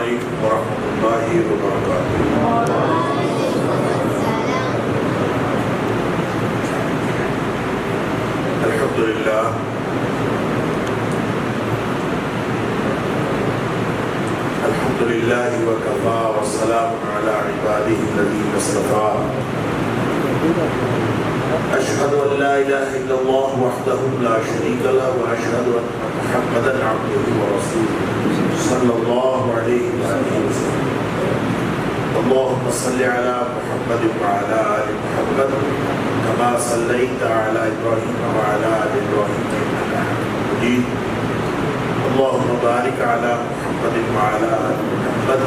علیکم ورحمۃ اللہ وبرکاتہ۔ الحمدللہ الحمدللہ وکفا والسلام علی عبادہ الذین اصطفیٰ۔ اشہد ان لا الہ الا اللہ وحدہ لا شریک لہ واشہد ان محمدا عبدہ ورسولہ صلی اللہ علیہ وآلہ وسلم۔ اللہم صل علی محمد وعلی آل محمد کما صلیت علی ابراہیم وعلی آل ابراہیم انک حمید مجید۔ اللہم بارک علی محمد وعلی آل محمد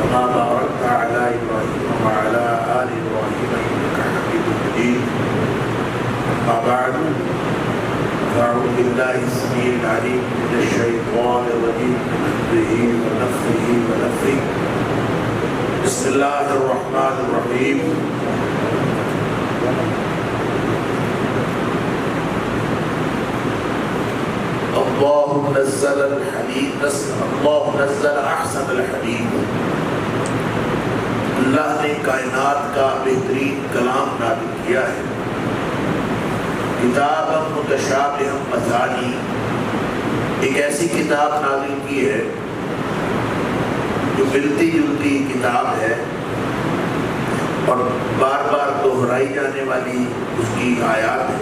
کما بارکت علی ابراہیم وعلی آل ابراہیم انک حمید مجید۔ اما بعد فاعوذ باللہ السمیع العلیم من الشیطان الرجیم من حمزہ ونفخہ ونفثہ۔ بسم اللہ الرحمن الرحیم۔ اللہ نزل الحدید اللہ نزل احسن الحدید۔ اللہ نے کائنات کا بہترین کلام نازل کیا ہے۔ کتابا متشابہ مثانی، ایک ایسی کتاب نازل کی ہے جو ملتی جلتی کتاب ہے اور بار بار دہرائی جانے والی اس کی آیات ہے۔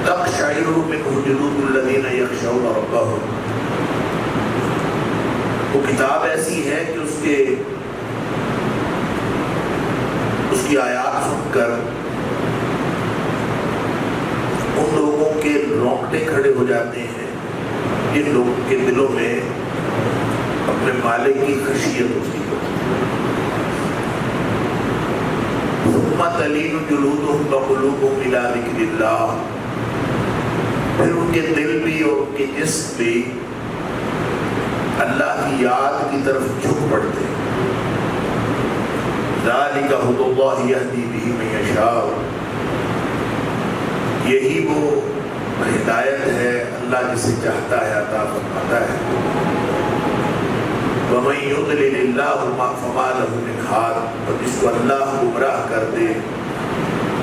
تقشعر منہ جلود الذین یخشون ربہم، وہ کتاب ایسی ہے کہ اس کی آیات سن کر ان لوگوں کے رونگٹے کھڑے ہو جاتے ہیں جن لوگوں کے دلوں میں اپنے مالک کی خشیت ہوتی ہے۔ ثم تلین جلودہم وقلوبہم الی ذکر اللہ، پھر ان کے دل بھی اور ان کے جسم بھی اللہ کی یاد کی طرف جھک پڑتے ہیں۔ ذالک ھدی اللہ یہدی بہ من یشاء، یہی وہ ہدایت ہے اللہ جسے چاہتا ہے عطا فرماتا ہے۔ وَمَن يُضْلِلِ اللَّهُ فَمَا لَهُ مِنْ هَادٍ، اور جس کو اللہ گمراہ کر دے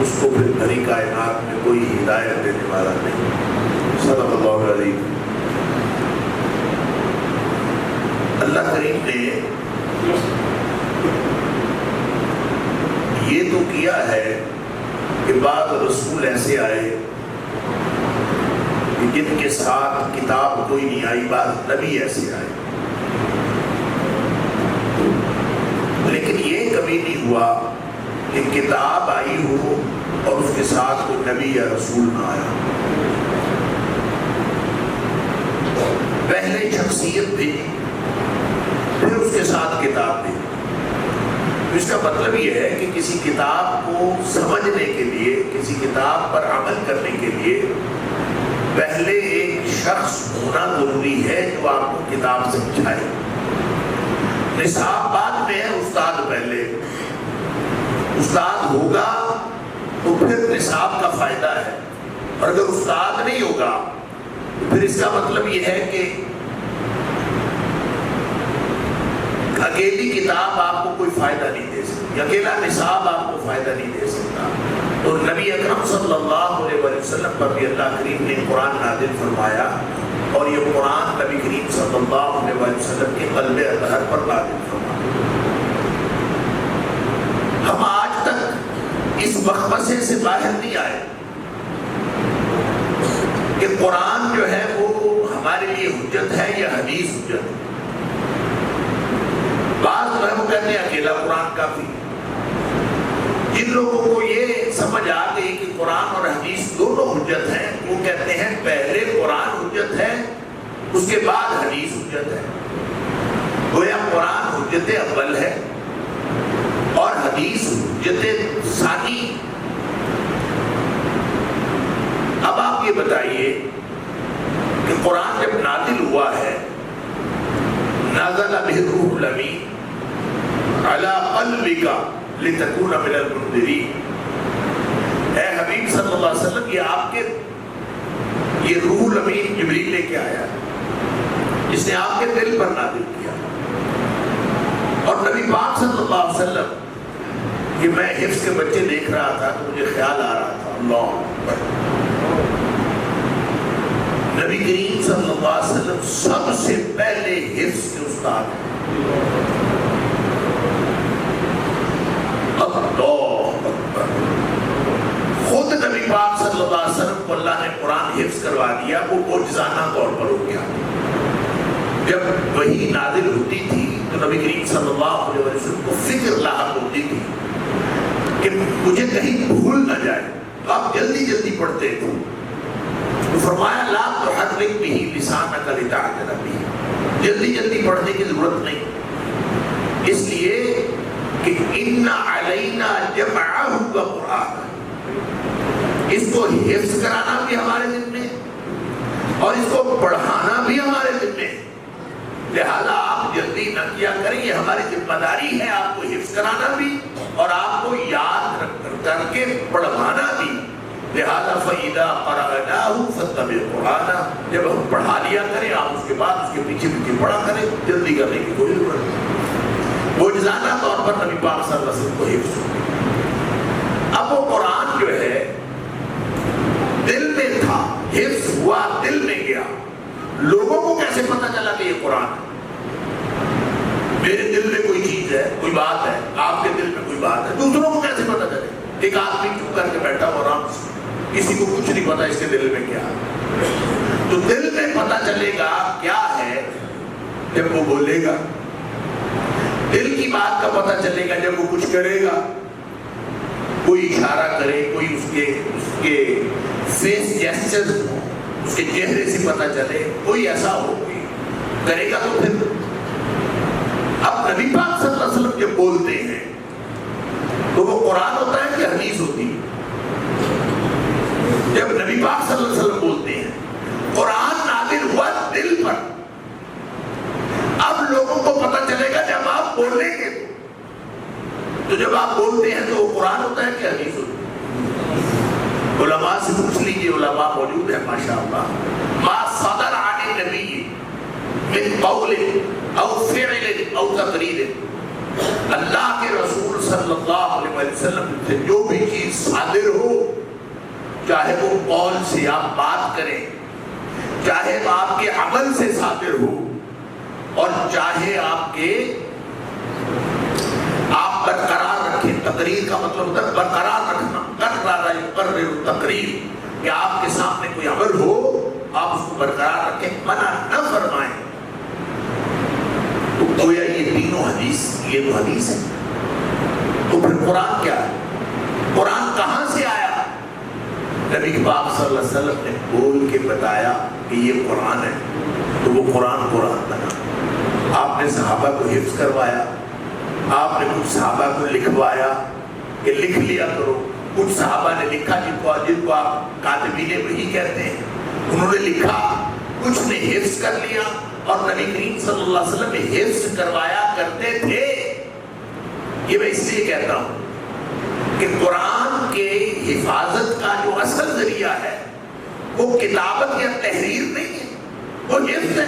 اس کو پھر بھری کائنات میں کوئی ہدایت دینے والا نہیں۔ صدق اللہ العظیم۔ اللہ کریم نے یہ تو کیا ہے کہ بعض رسول ایسے آئے کہ جن کے ساتھ کتاب کوئی نہیں آئی، بعض نبی ایسے آئے، لیکن یہ کبھی نہیں ہوا کہ کتاب آئی ہو اور اس کے ساتھ کوئی نبی یا رسول نہ آیا۔ پہلے شخصیت بھی پھر اس کے ساتھ کتاب بھی۔ اس کا مطلب یہ ہے کہ کسی کتاب کو سمجھنے کے لیے، کسی کتاب پر عمل کرنے کے لیے پہلے ایک شخص ہونا ضروری ہے جو آپ کو کتاب سمجھائے۔ نصاب بعد میں ہے، استاد پہلے۔ استاد ہوگا تو پھر نصاب کا فائدہ ہے، اور اگر استاد نہیں ہوگا تو پھر اس کا مطلب یہ ہے کہ اکیلی کتاب آپ کو کوئی فائدہ نہیں دے سکتی، اکیلا نصاب آپ کو فائدہ نہیں دے سکتا۔ تو نبی اکرم صلی اللہ علیہ وسلم پر بھی اللہ کریم نے قرآن نازل فرمایا، اور یہ قرآن نبی کریم صلی اللہ علیہ وسلم کے قلب اطہر پر نازل فرمایا۔ ہم آج تک اس مخمصے سے باہر نہیں آئے کہ قرآن جو ہے وہ ہمارے لیے حجت ہے یا حدیث حجت ہے۔ بعض جو ہے وہ کہتے ہیں اکیلا قرآن کافی۔ جن لوگوں کو یہ سمجھ آ گئی کہ قرآن اور حدیث دونوں حجت ہیں، وہ کہتے ہیں پہلے قرآن حجت ہے اس کے بعد حدیث حجت ہے۔ گویا قرآن حجت اول ہے اور حدیث حجت ثانی۔ اب آپ یہ بتائیے کہ قرآن جب نازل ہوا ہے، نازل بہ الروح الامین علی قلبک لتکون من المنذرین، اے حبیب صلی اللہ علیہ وسلم، یہ آپ کے یہ روح الامین جبریل لے کے آیا ہے، جس نے آپ کے دل پر نازل کیا. اور نبی پاک صلی اللہ علیہ وسلم کہ میں حفظ کے بچے دیکھ رہا تھا تو مجھے خیال آ رہا تھا اللہ اکبر، نبی کریم صلی اللہ علیہ وسلم سب سے پہلے حفظ کے استاد ہیں. خود نبی پاک صلی اللہ علیہ وسلم کو اللہ نے قرآن حفظ کروا دیا، وہ معجزانہ طور پر ہو گیا. جب وحی نازل ہوتی تھی تو نبی کریم صلی اللہ علیہ وسلم کو فکر لاحق ہوتی تھی کہ مجھے کہیں بھول نہ جائے، تو آپ جلدی جلدی پڑھتے تھے. تو فرمایا لا تحرک به لسانک لتعجل به، جلدی جلدی پڑھنے کی ضرورت نہیں، اس لیے کہ ان علینا جمعہ وقرآن، اس کو حفظ کرانا بھی ہمارے ذمہ ہے اور اس کو پڑھانا بھی ہمارے ذمہ ہے. لہذا آپ جلدی نہ کیا کریں، یہ ہماری ذمہ داری ہے آپ کو حفظ کرانا بھی اور آپ کو یاد کر کے پڑھانا بھی. لہذا فَإِذَا قَرَأْنَاهُ فَاتَّبِعْ قُرْآنَهُ، جب ہم پڑھا لیا کریں آپ اس کے بعد اس کے پیچھے پیچھے پڑھا کریں، جلدی کرنے کی کوئی ضرورت نہیں. معجزانہ طور پر نبی پاک صلی اللہ علیہ وسلم کو حفظ ہو. اب وہ قرآن جو ہے دل میں تھا، حفظ ہوا، دل میں گیا. لوگوں کو کیسے پتہ چلا کہ یہ قرآن ہے؟ میرے دل میں کوئی چیز ہے، کوئی بات ہے، آپ کے دل میں کوئی بات ہے، دوسروں کو کیسے پتہ چلے؟ ایک آدمی چپ کر کے بیٹھا ہو آرام سے، کسی کو کچھ نہیں پتا اس کے دل میں کیا ہے. تو دل میں پتہ چلے گا کیا ہے جب وہ بولے گا. دل کی بات کا پتہ چلے گا جب وہ کچھ کرے گا، کوئی اشارہ کرے، کوئی اس کے فیس جیسچرز ہو، اس کے چہرے سے پتہ چلے، کوئی ایسا ہو کوئی کرے گا. تو پھر اب نبی پاک صلی اللہ علیہ وسلم جب بولتے ہیں تو وہ قرآن ہوتا ہے کہ حدیث ہوتی ہے؟ جب نبی پاک صلی اللہ علیہ وسلم بولتے ہیں قرآن نازل ہوا دل پر، اب لوگوں کو پتہ چلے گا جب آپ بولیں گے. تو جب آپ بولتے ہیں تو وہ قرآن ہوتا ہے کہ حدیث ہوتی ہے؟ علماء سے پوچھ لیجیے، علماء موجود ہیں ماشاءاللہ. ما صدر عن النبی من قول او فعل او تقریر، اللہ کے رسول صلی اللہ علیہ وسلم سے جو بھی چیز صادر ہو، چاہے وہ قول سے آپ بات کریں، چاہے آپ کے عمل سے صادر ہو، اور چاہے آپ برقرار رکھیں. تقریر کا مطلب ہوتا ہے برقرار رکھنا، یقرر تقریر، کہ آپ کے سامنے کوئی عمل ہو آپ اس کو برقرار رکھیں، منع نہ فرمائیں. تو گویا یہ تینوں حدیث، یہ تو حدیث ہے. تو پھر قرآن کیا ہے؟ قرآن کہاں سے آیا؟ نبی پاک صلی اللہ علیہ وسلم نے بول کے بتایا کہ یہ قرآن ہے، تو وہ قرآن بنا. آپ نے صحابہ کو حفظ کروایا، آپ نے کچھ صحابہ کو لکھوایا کہ لکھ لیا کرو. کچھ صحابہ نے لکھا جن کو آپ کاتبین وحی کہتے ہیں، انہوں نے لکھا، کچھ نے حفظ کر لیا. اور نبی کریم صلی اللہ علیہ وسلم حفظ کروایا کرتے تھے. یہ میں اس لیے کہتا ہوں کہ قرآن کے حفاظت کا جو اصل ذریعہ ہے وہ کتابت یا تحریر نہیں ہے، وہ حفظ ہے.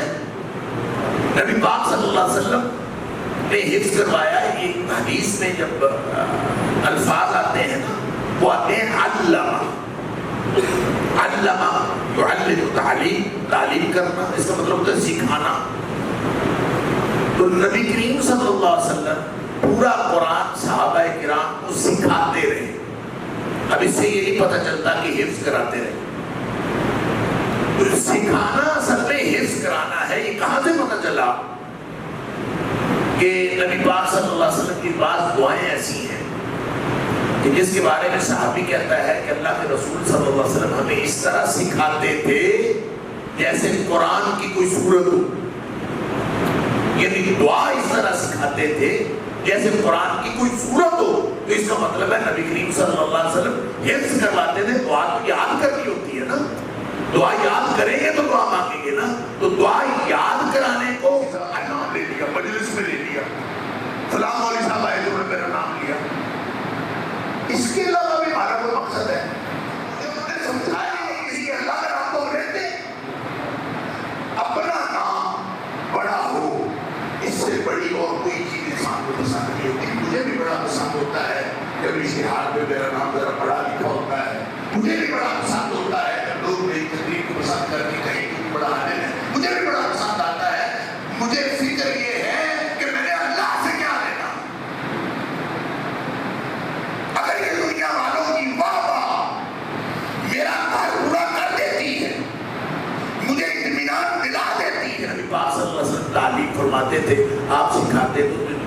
نبی پاک صلی اللہ علیہ وسلم نے حفظ کروایا. ایک حدیث میں جب الفاظ آتے ہیں نا، وہ آتے ہیں علمہ یعلم، تعلیم کرنا، اس کا مطلب ہوتا ہے سکھانا. تو نبی کریم صلی اللہ علیہ وسلم پورا قرآن صحابہ کرام کو سکھاتے رہے. اب اس سے یہ نہیں پتہ چلتا کہ حفظ کراتے رہے. سکھانا اصل میں حفظ کرانا ہے. یہ کہاں سے پتہ چلا؟ کہ نبی پاک صلی اللہ علیہ وسلم کی بعض دعائیں ایسی ہیں کہ جس کے بارے میں صحابی کہتا ہے کہ اللہ کے رسول صلی اللہ علیہ وسلم ہمیں اس طرح سکھاتے تھے جیسے قرآن کی کوئی سورت ہو. یعنی دعا اس طرح سکھاتے تھے جیسے قرآن کی کوئی سورت ہو. تو اس کا مطلب ہے نبی کریم صلی اللہ علیہ وسلم حفظ کرواتے تھے. دعا تو یاد کرنی ہوتی ہے نا، دعا یاد کریں گے تو دعا مانگیں گے نا. تو دعا یاد کرانے کو نام لے لیا، مجلس میں لے لیا، فلاں مولوی صاحب آئے تو انہوں نے میرا نام لیا. اس کے علاوہ بھی ہمارا کوئی مقصد ہے؟ انہوں نے سمجھایا کسی اللہ کا نام تو لیتے، اپنا نام فرماتے تھے آپ سکھاتے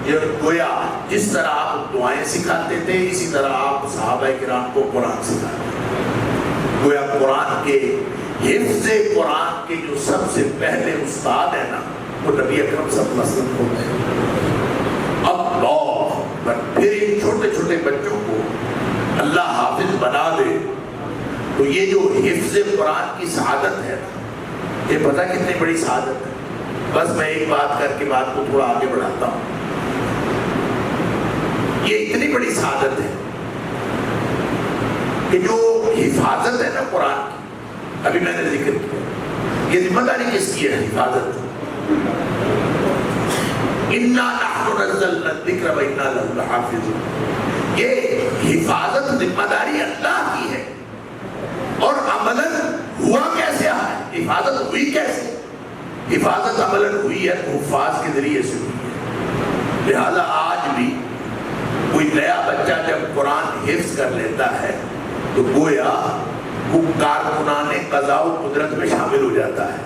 تو گویا جس طرح آپ دعائیں سکھاتے تھے اسی طرح آپ صحابہ کرام کو قرآن سکھاتے تھے. گویا قرآن کے حفظ قرآن کے جو سب سے پہلے استاد ہیں نا وہ نبی اکرم صلی اللہ علیہ وسلم ہوتے ہیں. اللہ پھر ان چھوٹے چھوٹے بچوں کو اللہ حافظ بنا دے تو یہ جو حفظ قرآن کی سعادت ہے یہ پتہ کتنی بڑی سعادت ہے. بس میں ایک بات کر کے بات کو تھوڑا آگے بڑھاتا ہوں. یہ اتنی بڑی سعادت ہے کہ جو حفاظت ہے نا قرآن کی ابھی میں نے ذکر کیا یہ ذمہ داری کس کی ہے؟ حفاظت. اِنَّا نَحْنُ نَزَّلْنَا الذِّكْرَ وَإِنَّا لَهُ لَحَافِظُونَ. یہ حفاظت ذمہ داری اللہ کی ہے. اور عملاً ہوا کیسے ہے؟ حفاظت ہوئی کیسے؟ حفاظت عملاً ہوئی ہے حفاظ کے ذریعے سے ہوئی ہے. لہذا آج بھی کوئی نیا بچہ جب قرآن حفظ کر لیتا ہے تو گویا وہ کارکنان قضاء و قدرت میں شامل ہو جاتا ہے.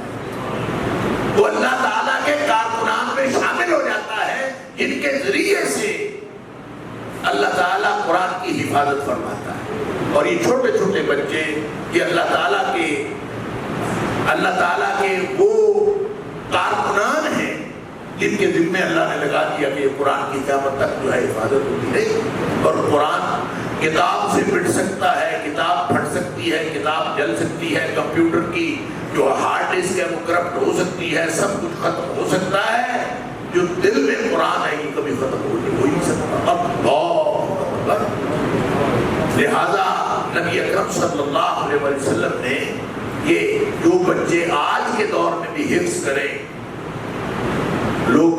وہ اللہ تعالیٰ کے کارکنان میں شامل ہو جاتا ہے جن کے ذریعے سے اللہ تعالیٰ قرآن کی حفاظت فرماتا ہے. اور یہ چھوٹے چھوٹے بچے یہ اللہ تعالیٰ کے وہ کارکنان ہیں جن کے ذمے اللہ نے لگا دیا کہ یہ قرآن کی قیامت تک جو ہے حفاظت ہوتی ہے. اور قرآن کتاب سے مٹ سکتا ہے, کتاب پھٹ سکتی ہے, کتاب جل سکتی ہے, کمپیوٹر کی جو ہارڈ ڈسک ہے وہ کرپٹ ہو سکتی ہے, سب کچھ ختم ہو سکتا ہے. جو دل میں قرآن ہے یہ کبھی ختم ہو نہیں سکتا. اللہ. لہذا نبی اکرم صلی اللہ علیہ وسلم نے یہ جو بچے آج کے دور میں بھی حفظ کریں, لوگ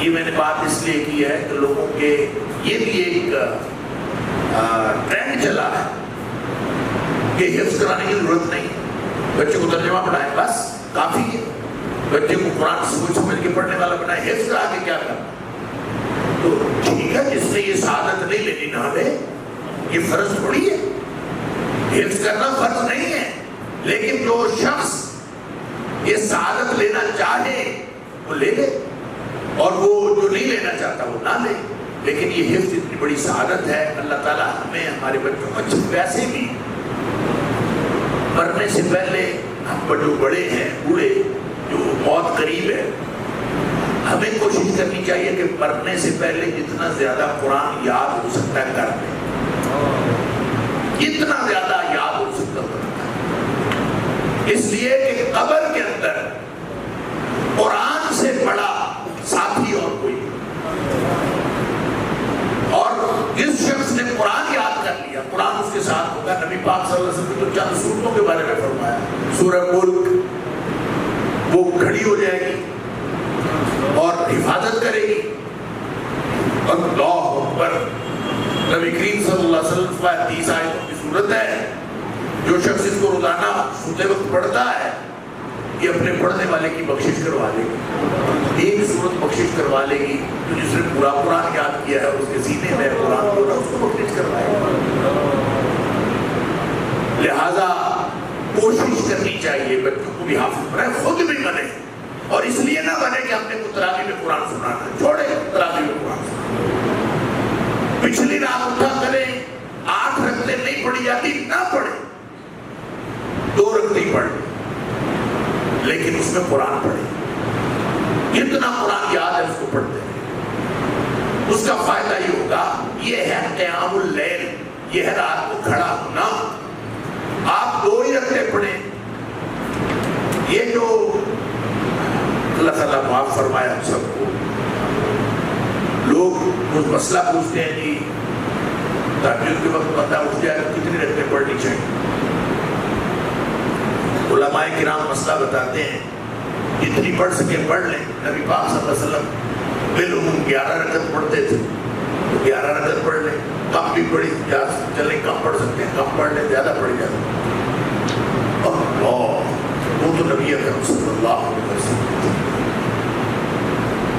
یہ میں نے بات اس لیے کی ہے کہ لوگوں کے یہ بھی ایک ٹرینڈ چلا ہے کہ حفظ کرانے کی ضرورت نہیں, بچے کو ترجمہ پڑھائیں بس کافی ہے. بچے کو قرآن سوچ سمجھ کے پڑھنے والا بنائے, حفظ کرا کے کیا کرنا. تو ٹھیک ہے جس نے یہ سعادت نہیں لینی نہ لے, یہ فرض تھوڑی ہے. حفظ کرنا فرض نہیں ہے, لیکن جو شخص یہ سعادت لینا چاہے وہ لے لے اور وہ جو نہیں لینا چاہتا وہ نہ لے. لیکن یہ حفظ اتنی بڑی سعادت ہے. اللہ تعالیٰ ہمیں ہمارے بچوں کو ویسے بھی مرنے سے پہلے ہم جو بڑے ہیں بوڑھے جو موت قریب ہے ہمیں کوشش کرنی چاہیے کہ مرنے سے پہلے جتنا زیادہ قرآن یاد ہو سکتا ہے کر لیں, جتنا زیادہ یاد ہو سکتا ہے. اس لیے کہ قبر کے اندر قرآن سے بڑا ساتھی اور کوئی نہیں. اور جس شخص نے قرآن یاد کر لیا قرآن اس کے ساتھ ہوگا. نبی پاک صلی اللہ علیہ وسلم نے تو چند سورتوں کے بارے میں فرمایا. سورہ ملک وہ کھڑی ہو جائے گی اور حفاظت کرے گی. اللہ اکبر. نبی کریم صلی اللہ علیہ وسلم 30 آیتوں کی صورت ہے. جو شخص اس کو روزانہ سوتے وقت پڑھتا ہے یہ اپنے پڑھنے والے کی بخشش کروا لے گی. ایک صورت بخشش کروا لے گی تو جس نے پورا قرآن یاد کیا ہے اس کے سینے میں قرآن ہوگا اس کو بخشش کروائے گا. لہذا کوشش کرنی چاہیے بچوں کو بھی حافظ بنائے, خود بھی بنے. اور اس لیے نہ بنے کہ ہم نے تراویح میں قرآن سنانا, چھوڑے تراویح میں قرآن سنانا. پچھلی رات اٹھا کریں 8 رکعتیں نہیں پڑھی جاتی نہ پڑھے, 2 رکعتیں پڑھ لیکن اس میں قرآن پڑھے. جتنا قرآن یاد ہے اس کو پڑھتے ہیں. اس کا فائدہ یہ ہوگا, یہ ہے قیام اللیل, یہ ہے رات کو کھڑا ہونا. آپ 2 ہی رکعتیں پڑھیں. یہ جو اللہ تعالیٰ معاف فرمائے ہم سب کو, لوگ کچھ مسئلہ پوچھتے ہیں جی تہجد کے وقت بندہ اٹھ جائے تو کتنی رکعتیں پڑھنی چاہیے. علماء کرام مسئلہ بتاتے ہیں جتنی پڑھ سکے پڑھ لیں. نبی پاک صلی اللہ علیہ وسلم بالعموم 11 رکعت پڑھتے تھے تو 11 رکعت پڑھ لیں. کم بھی پڑھی چلیں, کم پڑھ سکتے ہیں کم پڑھ لیں, زیادہ پڑھی جاتی. وہ تو نبی اکرم صلی اللہ علیہ وسلم.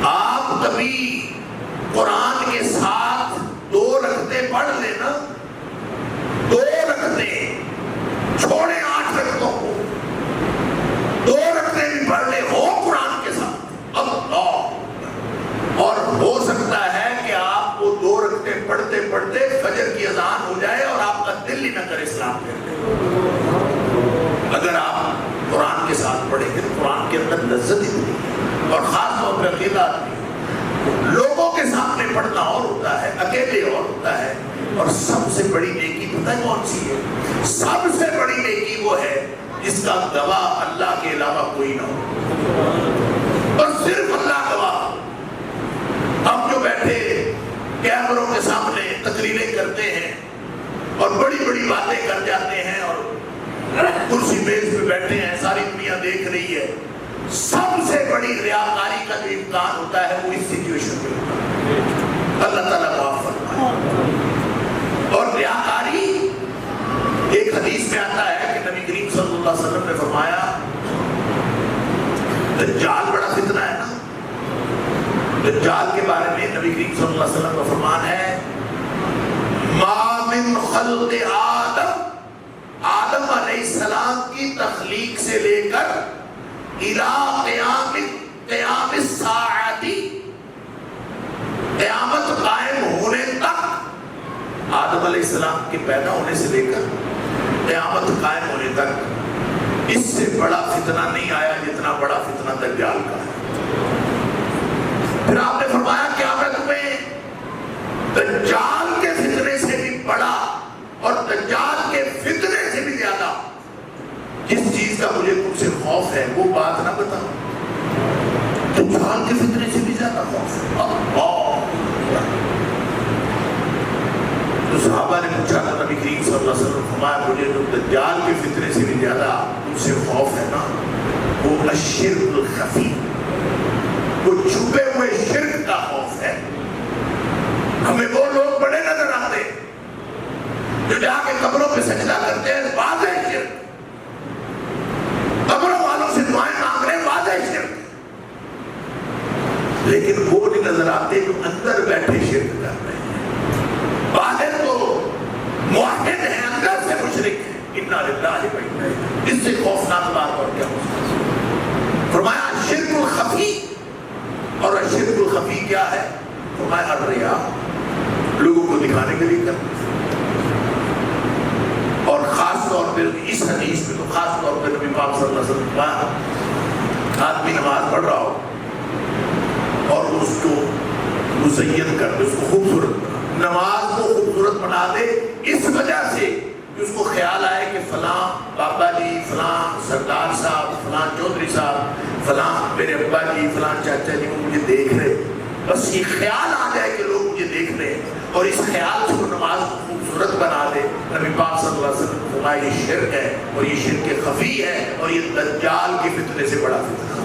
آپ کبھی قرآن کے ساتھ 2 رکعتیں پڑھ لینا, 2 رکعتیں چھوڑیں 8 رکعتوں کو, 2 رکعتیں بھی پڑھ لے ہو قرآن کے ساتھ. اللہ اندر لذت اتنی ہے، اور خاص طور پر اکیلا آدمی لوگوں کے سامنے پڑھنا اور ہوتا ہے، اکیلے اور ہوتا ہے۔ اور سب سے بڑی نیکی پتہ ہے کون سی ہے؟ سب سے بڑی نیکی وہ ہے جس کا گواہ اللہ کے علاوہ کوئی نہ ہو، اور صرف اللہ گواہ۔ ہم جو بیٹھے کیمروں کے سامنے تقریریں کرتے ہیں اور بڑی بڑی باتیں کر جاتے ہیں اور کرسی میز پہ بیٹھے ہیں، ساری دنیا دیکھ رہی ہے، سب سے بڑی ریاکاری کا جو امکان ہوتا ہے وہ اس سچویشن میں ہوتا ہے۔ اللہ تعالیٰ معاف فرمائے۔ اور ریاکاری ایک حدیث میں آتا ہے کہ نبی کریم صلی اللہ علیہ وسلم نے فرمایا، دجال بڑا فتنہ ہے نا، دجال کے بارے میں نبی کریم صلی اللہ علیہ وسلم کا فرمان ہے، ما من خلق آدم علیہ السلام کی تخلیق سے لے کر قیام الساعتی، قیامت قائم ہونے تک، آدم علیہ السلام کے پیدا ہونے سے لے کر قیامت قائم ہونے تک اس سے بڑا فتنہ نہیں آیا جتنا بڑا فتنہ دجال کا ہے۔ پھر آپ نے فرمایا کیا میں تمہیں دجال کے فتنے سے بھی بڑا اور دجال کے فتنے سے بھی زیادہ جس چیز کا مجھے تم سے خوف ہے وہ بات نہ بتاؤ؟ دجال کے فتنے سے بھی زیادہ خوف ہے۔ تو صحابہ نے پوچھا تو نبی کریم صلی اللہ علیہ وسلم فرمایا مجھے جو دجال کے فتنے سے بھی زیادہ ان سے خوف ہے نا، وہ الشرک الخفی، وہ چھپے ہوئے شرک کا خوف ہے۔ ہمیں وہ لوگ بڑے نظر آتے جو جا کے قبروں پہ سجدہ کرتے ہیں، واضح شرک، قبروں والوں سے دعائیں مانگ رہے ہیں، واضح شرک، لیکن وہ نہیں نظر آتے جو اندر بیٹھے شرک کر رہے ہیں۔ باہر تو موحد ہیں، اندر سے مشرک ہیں۔ انا للہ و انا الیہ، اس سے خوفناک بات اور کیا ہو سکتی ہے؟ فرمایا شرک الخفی، اور شرک الخفی کیا ہے؟ فرمایا الریا، لوگوں کو دکھانے کے لیے کرنا، اور خاص طور پر اس حدیث میں تو خاص طور پر نبی پاک صلی اللہ علیہ وسلم فرمایا آدمی نماز پڑھ رہا ہو اور اس کو مزین کر دے، اس کو خوبصورت، نماز کو خوبصورت بنا دے، اس وجہ سے کہ اس کو خیال آئے کہ فلاں بابا جی، فلاں سردار صاحب، فلاں چودھری صاحب، فلاں میرے ابا جی، فلاں چاچا جی وہ مجھے دیکھ رہے، بس یہ خیال آ جائے کہ لوگ مجھے دیکھ رہے ہیں، اور اس خیال سے وہ نماز کو خوبصورت بنا دے۔ نبی پاک صلی اللہ علیہ وسلم فرمایا یہ شرک ہے، اور یہ شرک خفی ہے، اور یہ دجال کے فتنے سے بڑا فتنہ ہے۔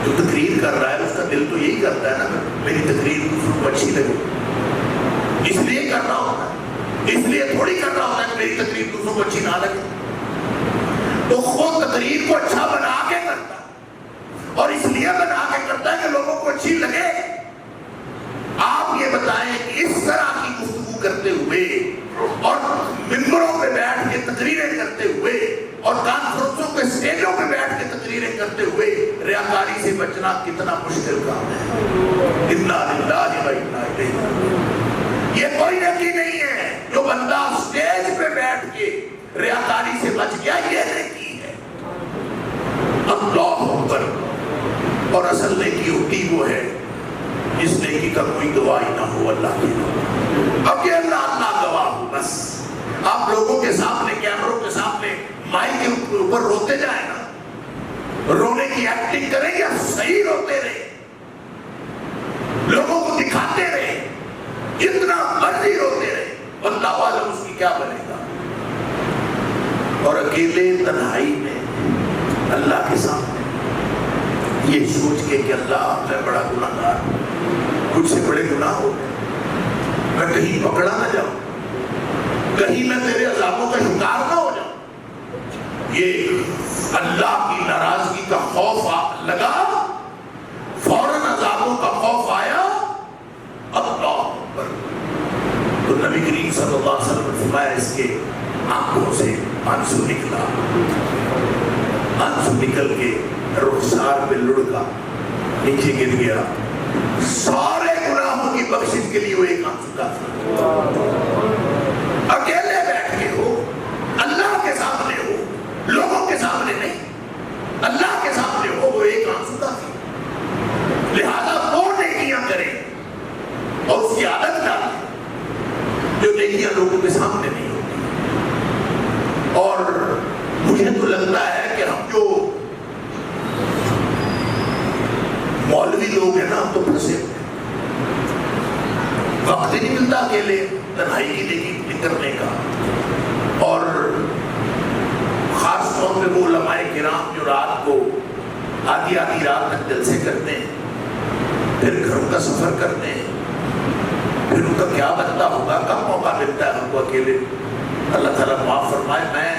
جو تقریر کر رہا ہے اس کا دل تو یہی کرتا ہے نا میری تقریر دوسروں کو اچھی لگے، اس لیے کر رہا ہوتا ہے، اس لیے تھوڑی کر رہا ہوتا ہے کہ میری تقریر دوسروں کو اچھی نہ لگے، تو خود تقریر کو اچھا بنا کے کرتا ہے، اور اس لیے بنا کے کرتا ہے کہ لوگوں کو اچھی لگے۔ آپ یہ بتائیں کہ اس طرح کی گفتگو کرتے ہوئے اور ممبروں پہ بیٹھ کے تقریریں کرتے ہوئے اور کانفرنسوں کے سٹیجوں پہ بیٹھ کے تقریریں کرتے ہوئے ریاکاری سے بچنا کتنا مشکل کام ہے۔ انا للہ و انا الیہ، یہ کوئی نیکی نہیں ہے جو بندہ سٹیج پہ بیٹھ کے ریاکاری سے بچ گیا، یہ نیکی ہے۔ اللہ اکبر، اور اصل نیکی ہوتی وہ ہے جس نیکی کا کوئی گواہی نہ ہو اللہ کی، اب یہ اللہ گواہ ہو، بس آپ لوگوں کے سامنے، کیمروں کے سامنے، مائک کے اوپر روتے جائیں نا، رونے کی ایکٹنگ کریں یا صحیح روتے رہے، لوگوں کو دکھاتے رہے، جتنا مرضی روتے رہے، اللہ عالم اس کی کیا بنے گا۔ اور اکیلے تنہائی میں اللہ کے سامنے یہ سوچ کے کہ اللہ میں بڑا گناہ گار ہوں، کچھ سے بڑے گناہ ہو میں کہیں پکڑا نہ جاؤں، کہیں میں تیرے عذابوں کا شکار نہ ہو جاؤں، یہ اللہ کی ناراضگی کا خوف لگا، فوراً عذابوں کا خوف آیا، اللہ اکبر، تو نبی کریم صلی اللہ علیہ وسلم نے فرمایا اس کے آنکھوں سے آنسو نکلا، آنسو نکل کے رخسار پہ لڑکا، نیچے گر گیا، سارے گناہوں کی بخشش کے لیے وہ ایک آنسو کافی، سامنے ہو، لوگوں کے سامنے نہیں، اللہ کے سامنے ہو، وہ ایک آنسودہ تھی، لہذا وہ نیکیاں کریں اور اس کی عادت ڈالیں جو نیکیاں لوگوں کے سامنے نہیں ہوتی۔ اور مجھے تو لگتا ہے کہ ہم جو مولوی لوگ ہیں نا، ہم تو پھنسے ہوئے، وقت ہی نہیں ملتا اکیلے تنہائی کی نیکی کرنے کا۔ اور خاص طور پہ وہ علماء کرام جو رات کو آدھی رات تک جلسے کرتے ہیں، پھر گھروں کا سفر کرتے ہیں، پھر ان کا کیا بنتا ہوگا، کب موقع ملتا ہے ہم کو اکیلے۔ اللہ تعالیٰ معاف فرمائے، میں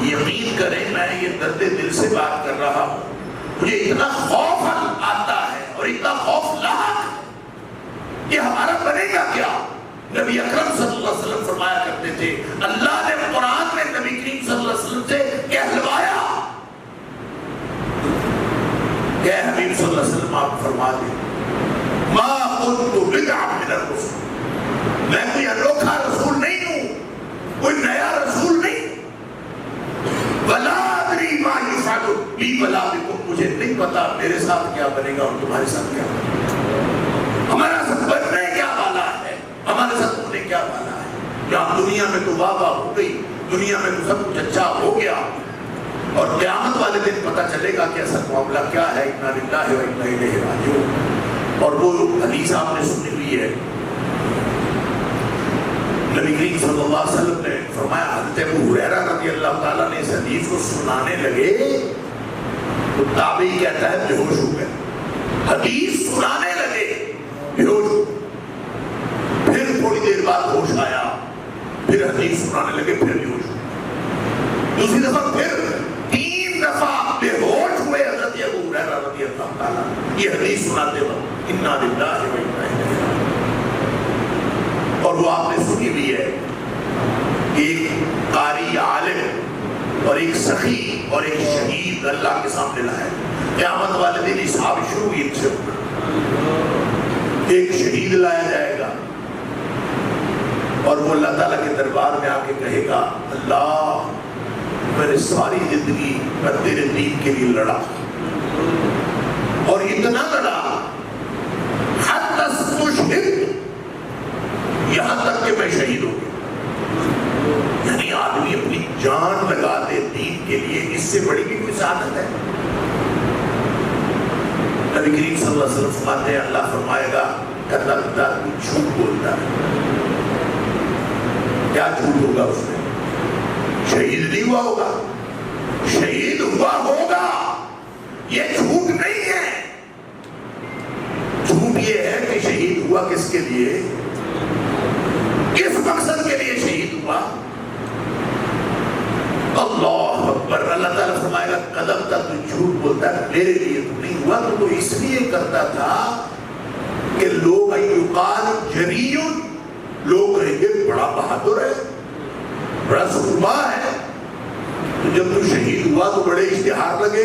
یقین کریں میں یہ درد دل سے بات کر رہا ہوں، مجھے اتنا خوف آتا ہے اور اتنا خوف لاحق کہ ہمارا بنے گا کیا۔ نبی اکرم صلی اللہ علیہ وسلم فرمایا کرتے تھے، اللہ نے قرآن میں نبی کریم صلی اللہ علیہ وسلم سے کہلوایا کہ اے حبیب صلی اللہ علیہ وسلم آپ فرما دیں، ما كنت بدعا من الرسل، میں کوئی انوکھا رسول نہیں ہوں، کوئی نیا رسول نہیں، ولا ادری ما یفعل بی ولا بکم، مجھے نہیں پتا میرے ساتھ کیا بنے گا اور تمہارے ساتھ کیا بنے گا، ہمارا ساتھ بننے کیا والا ہے، ہمارے ساتھ ہونے کیا والا ہے۔ جہاں دنیا میں تو واہ واہ ہو گئی، دنیا میں تو سب کچھ اچھا ہو گیا، اور قیامت والے دن پتہ چلے گا کہ اصل معاملہ کیا ہے۔ انا للہ و انا الیہ راجعون۔ اور وہ حدیث آپ نے سنی ہوئی ہے، نبی کریم صلی اللہ علیہ وسلم نے فرمایا، حضرت ابو ہریرہ رضی اللہ تعالیٰ نے اس حدیث کو سنانے لگے تو تابعی کہتا ہے بے ہوش ہو گئے، حدیث سنانے لگے بے ہوش ہو، پھر تھوڑی دیر بعد ہوش آیا، پھر حدیث سنانے لگے، پھر بے ہوش ہو، دوسری دفعہ پھر 3 دفعہ بے ہوش ہوئے حضرت ابو ہریرہ رضی اللہ تعالیٰ یہ حدیث سناتے وقت، انا للہ و انا الیہ راجعون۔ اور وہ آپ نے سنی بھی ہے کہ ایک قاری عالم اور ایک سخی اور ایک شہید اللہ کے سامنے لائے، قیامت والے دن حساب شروع ہوئی ان سے ہوگا، ایک شہید لایا جائے گا اور وہ اللہ تعالیٰ کے دربار میں آ کے کہے گا، اللہ میں نے ساری زندگی میں تیرے دین کے لیے لڑا اور اتنا لڑا حتی استشہدت، یہاں تک کہ میں شہید ہو گیا۔ یعنی آدمی اپنی جان لگا دے دین کے لیے، اس سے بڑی بھی کوئی سعادت ہے؟ نبی کریم صلی اللہ علیہ وسلم فرماتے ہیں، اللہ فرمائے گا کذبت، تو جھوٹ بولتا ہے۔ کیا جھوٹ ہوگا اس میں؟ شہید نہیں ہوا ہوگا، شہید ہوا ہوگا، یہ جھوٹ نہیں ہے۔ جھوٹ یہ ہے کہ شہید ہوا کس کے لیے، کس مقصد کے لیے شہید ہوا۔ اللہ اکبر، اللہ تعالیٰ فرمائے گا قدم تک تو جھوٹ بولتا ہے، میرے لیے تو نہیں ہوا، تو اس لیے کرتا تھا کہ لوگ یقال جری، لوگ کہیں گے بڑا بہادر ہے، بڑا سرما ہے۔ تو جب تو شہید ہوا تو بڑے اشتہار لگے،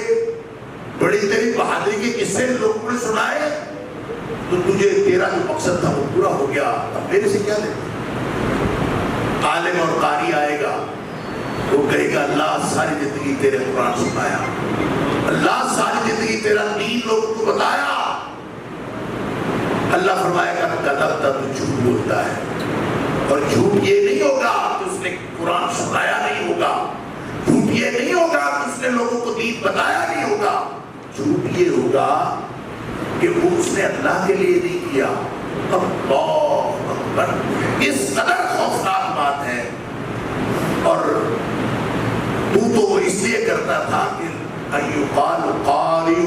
بڑی تیری بہادری کے قصے لوگوں نے سنائے، تو تجھے تیرا جو مقصد تھا وہ پورا ہو گیا، اب میرے سے کیا لے۔ عالم اور قاری آئے گا، وہ کہے گا اللہ ساری زندگی تیرے قرآن سنایا، اللہ ساری زندگی تیرا دین لوگوں کو بتایا۔ اللہ فرمائے گا کذبت، تو جھوٹ بولتا ہے، اور جھوٹ یہ نہیں ہوگا کہ اس نے قرآن سنایا نہیں ہوگا، جھوٹ یہ نہیں ہوگا کہ اس نے لوگوں کو دین بتایا نہیں ہوگا، جھوٹ یہ ہوگا کہ وہ اس نے اللہ کے لیے نہیں کیا۔ اللہ اکبر، اس قدر خوفناک بات ہے۔ اور تو اس لیے کرتا تھا کہ ایقال قاری،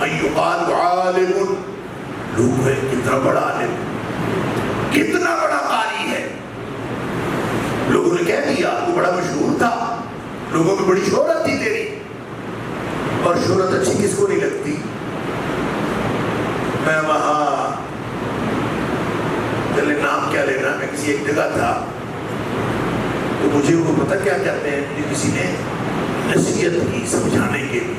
ایقال عالم، لوگ ہے کتنا بڑا عالم، کتنا بڑا قاری ہے، لوگوں نے کہہ دیا تو بڑا مشہور تھا، لوگوں میں بڑی شہرت تھی تیری، اور شہرت اچھی کس کو نہیں لگتی۔ میں وہاں چلے نام کیا لینا، میں کسی ایک جگہ تھا تو مجھے وہ پتہ کیا کہتے ہیں، مجھے کسی نے نصیحت کی سمجھانے کے لیے،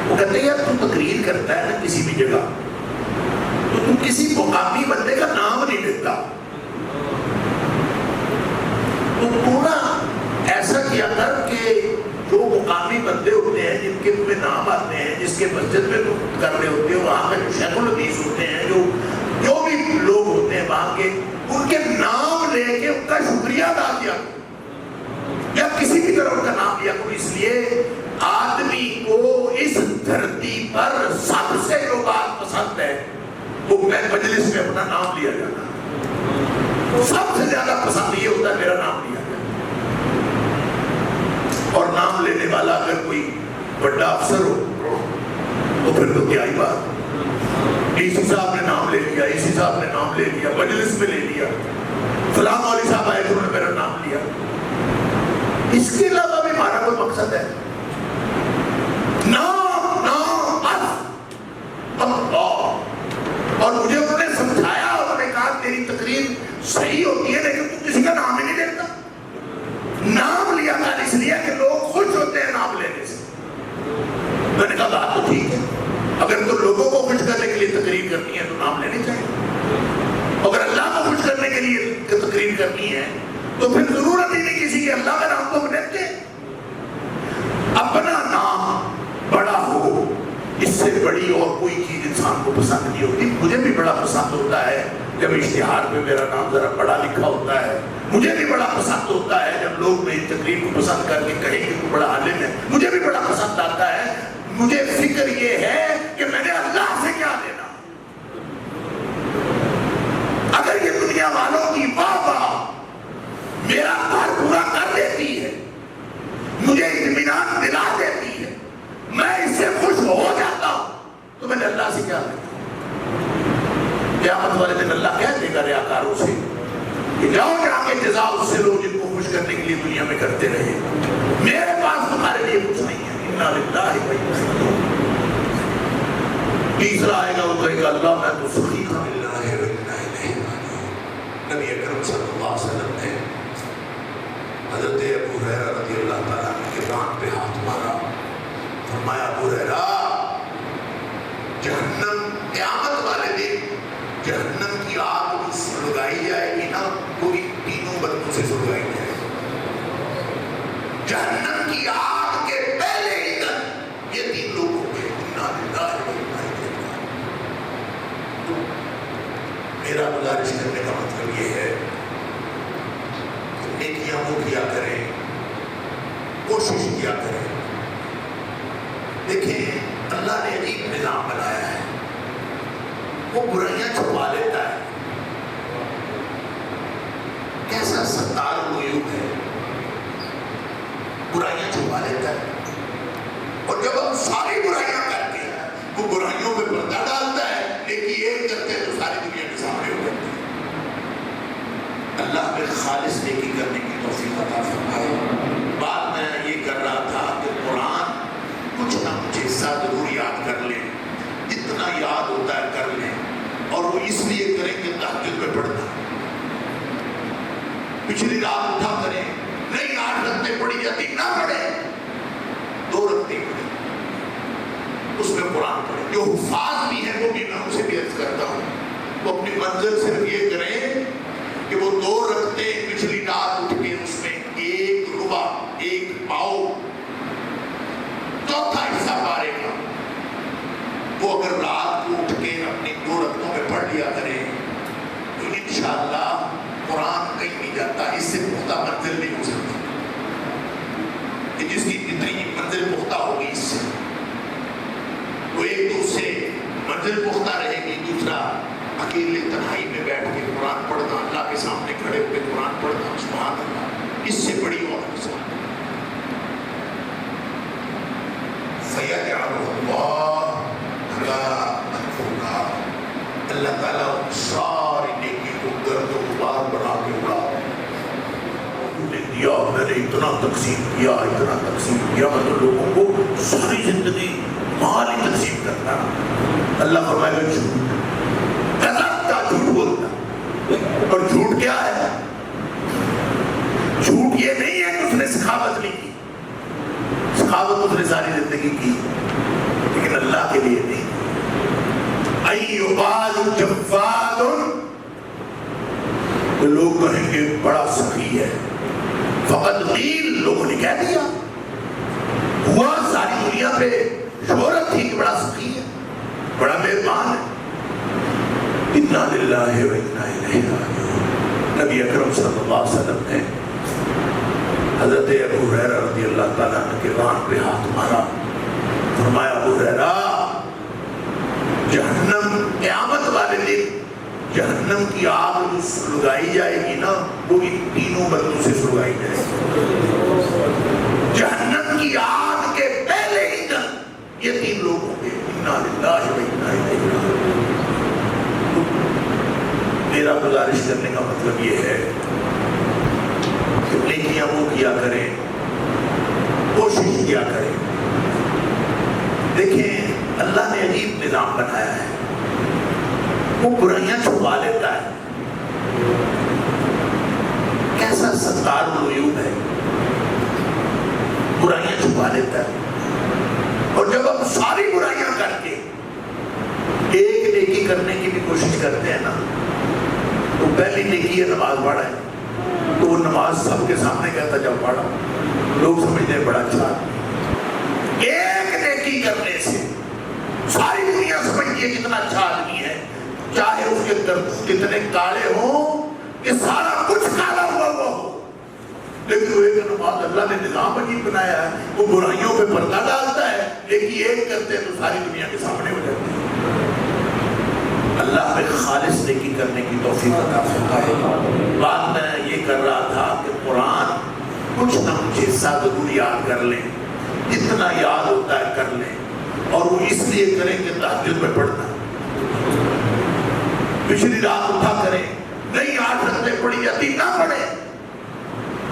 وہ کہتے ہیں یار تو تقریر کرتا ہے نا کسی بھی جگہ تو تم کسی مقامی بندے کا نام نہیں لیتا، تو نا ایسا کیا کر مقامی بندے ہوتے ہیں جن کے تمہیں نام آتے ہیں، جس کے مسجد میں تم کر رہے ہوتے ہو، وہاں پہ جو شیخ الحدیث ہوتے ہیں، جو بھی لوگ ہوتے ہیں وہاں کے، ان کے نام لے کے ان کا شکریہ ادا کیا یا کسی بھی طرح ان کا نام لیا کرو. اس لیے آدمی کو اس دھرتی پر سب سے جو بات پسند ہے وہ مجلس میں اپنا نام لیا جانا. سب سے زیادہ پسند یہ ہوتا ہے میرا نام لیا جائے. اور نام لینے والا اگر کوئی بڑا افسر ہو تو پھر تو کیا ہی بات. ڈی سی صاحب نے نام لے لیا، اے سی صاحب نے نام لے لیا، مجلس میں لے لیا، فلاں مولوی صاحب آئے انہوں نے میرا نام لیا. اس کے علاوہ بھی ہمارا کوئی مقصد ہے؟ نام نام اللہ. اور مجھے انہوں نے سمجھایا، انہوں نے کہا تیری تقریر صحیح ہوتی ہے لیکن تم کسی کا نام ہی نہیں لیتا. نام لیا تھا اس لیے کہ لوگ خوش ہوتے ہیں نام لینے سے. میں نے کہا بات تو ٹھیک ہے، اگر تو لوگوں کو خوش کرنے کے لیے تقریر کرنی ہے تو نام لینے چاہیے. اگر اللہ کو خوش کرنے کے لیے تقریر کرنی ہے تو پھر ضرورت ہی نہیں کسی کے اللہ کا نام کو لیتے. اپنا نام بڑا ہو، اس سے بڑی اور کوئی چیز انسان کو پسند نہیں ہوتی. مجھے بھی بڑا پسند ہوتا ہے جب اشتہار میں میرا نام ذرا بڑا لکھا ہوتا ہے. مجھے بھی بڑا پسند ہوتا ہے جب لوگ میری تقریر کو پسند کر کے کہیں کہ تو بڑا عالم ہے. مجھے بھی بڑا پسند آتا ہے. مجھے فکر یہ ہے کہ میں نے اللہ سے کیا لینا. اگر یہ دنیا والوں کی واہ میرا گھر پورا کر دیتی ہے، مجھے اطمینان دلا دیتی ہے، میں اس سے خوش ہو جاتا ہوں، تو میں نے اللہ سے کیا لینا. قیامت والے دن اللہ کہہ دے گا ریاکاروں سے کہ جاؤ جا کے جزا اس سے لو جن کو خوش کرنے کے لیے دنیا میں کرتے رہے. میرے پاس تمہارے لیے کچھ نہیں ہے. انا للہ و انا الیہ راجعون. تیسرا آئے گا وہ کہے گا اللہ میں تو سخی ہوں. نبی اکرم صلی اللہ علیہ وسلم نے حضرت ابو ہریرہ رضی اللہ تعالیٰ کے کان پہ ہاتھ مارا، فرمایا ابو ہریرہ جہنم قیامت والے دن جہنم کی آگ سلگائی جائے گی نا، وہ ان تینوں بندوں سے سلگائی جائے گی. جہنم کی آگ کے پہلے ہی دن یہ تین لوگ ہوں گے. میرا گزارش کرنے کا مطلب یہ ہے کہ نیکیاں وہ کیا کریں، کوشش کیا کریں. دیکھیں اللہ نے عجیب نظام بنایا ہے. وہ برائیاں چھپا لیتا ہے. کیسا ستار العیوب ہے. برائیاں چھپا لیتا ہے اور جب ہم ساری برائیاں کرتے ہیں وہ برائیوں پہ پردہ ڈالتا ہے. لیکن یہ کرتے ہیں تو ساری دنیا کے سامنے ہو جاتی ہے. اللہ میں خالص نیکی کرنے کی توفیق عطا فرمائے. بات میں یہ کر رہا تھا کہ قرآن کچھ نہ کچھ حصہ ضرور یاد کر لیں، جتنا یاد ہوتا ہے کر لیں. اور وہ اس لیے کریں کہ تہجد میں پڑھنا. پچھلی رات اٹھا کریں، نہیں 8 رکعتیں پڑھی جاتی نہ پڑھیں، 2 رکعتیں پڑھیں، اس میں قرآن پڑھیں. جو حفاظ بھی ہیں وہ بھی میں ان سے بھی عرض کرتا ہوں وہ اپنی منزل صرف یہ کریں کہ وہ 2 رکعتیں پچھلی رات اٹھ کے اس میں 1 ربع 1 پاؤ چوتھا حصہ پارے کا وہ اگر رات کو اٹھ کے اپنی 2 رکعتوں میں پڑھ لیا کریں تو انشاءاللہ قرآن کہیں نہیں جاتا. اس سے پختہ منزل نہیں ہو سکتی کہ جس کی اتنی منزل پختہ ہوگی اس سے وہ ایک تو اس سے منزل پختہ رہے گی. دوسرا اکیلے تنہائی میں بیٹھ کے قرآن پڑھنا، اللہ کے سامنے کھڑے ہو کے قرآن پڑھنا، سبحان اللہ، اس سے بڑی اور مثال. فَيَجْعَلُ اللَّهُ اللہ تعالیٰ ساری نیکی کو گرد و غبار بنا کے اڑا دیا. میں نے اتنا تقسیم کیا، اتنا تقسیم کیا، مطلب لوگوں کو ساری زندگی مال ہی تقسیم کرنا. اللہ فرمائے گا جھوٹ، غلط کا جھوٹ بولتا. اور جھوٹ کیا ہے؟ جھوٹ یہ نہیں ہے کہ اس نے سخاوت نہیں کی. سخاوت اس نے ساری زندگی کی لیکن اللہ کے لیے نہیں. ایوباد جواد، لوگ کہیں گے بڑا سخی ہے. فقط قیل، لوگوں نے کہہ دیا. للہ و انا الیہ راجعون۔ نبی اکرم صلی اللہ علیہ وسلم نے حضرت ابو ہریرہ رضی اللہ تعالیٰ عنہ کے کان پہ ہاتھ مارا، فرمایا ابو ہریرہ جہنم قیامت والے دن جہنم کی آگ جو سلگائی جائے گی نا وہ ان تینوں بندوں سے سلگائی جائے گی۔ جہنم کی آگ کے پہلے ہی دن یہ تین لوگ ہوں گے، انا للہ و انا الیہ راجعون۔ میرا گزارش کرنے کا مطلب یہ ہے کہ نیکیاں وہ کیا کریں، کوشش کیا کریں۔ دیکھیں اللہ نے عجیب نظام بنایا ہے، وہ برائیاں چھپا لیتا ہے، کیسا ستار العیوب ہے، برائیاں چھپا لیتا ہے۔ اور جب ہم ساری برائیاں کر کے ایک نیکی کرنے کی بھی کوشش کرتے ہیں نا، تو پہلی نیکی ہے نماز پڑھا ہے، تو وہ نماز سب کے سامنے کہتا جب پڑھا، لوگ سمجھتے ہیں بڑا اچھا۔ ایک نیکی کرنے سے ساری دنیا سمجھتی ہے کتنا اچھا آدمی ہے، چاہے اس کے درد کتنے کالے ہوں کہ سارا کچھ کالا ہوا ہو، لیکن وہ ایک نماز اللہ نے نظام عجیب بنایا ہے، وہ برائیوں پہ پردہ ڈالتا ہے، لیکن ایک کرتے ہیں تو ساری دنیا کے سامنے ہو جاتے ہیں۔ اللہ پہ خالص نیکی کرنے کی توفیق عطا فرمائے۔ بات میں یہ کر رہا تھا کہ قرآن کچھ نہ کچھ حصہ ضرور یاد کر لیں، جتنا یاد ہوتا ہے کر لیں، اور وہ اس لیے کریں کہ تہجد میں پڑھنا، پچھلی رات اٹھا کریں، نہیں 8 رکعتیں پڑھی جاتی نہ پڑھیں،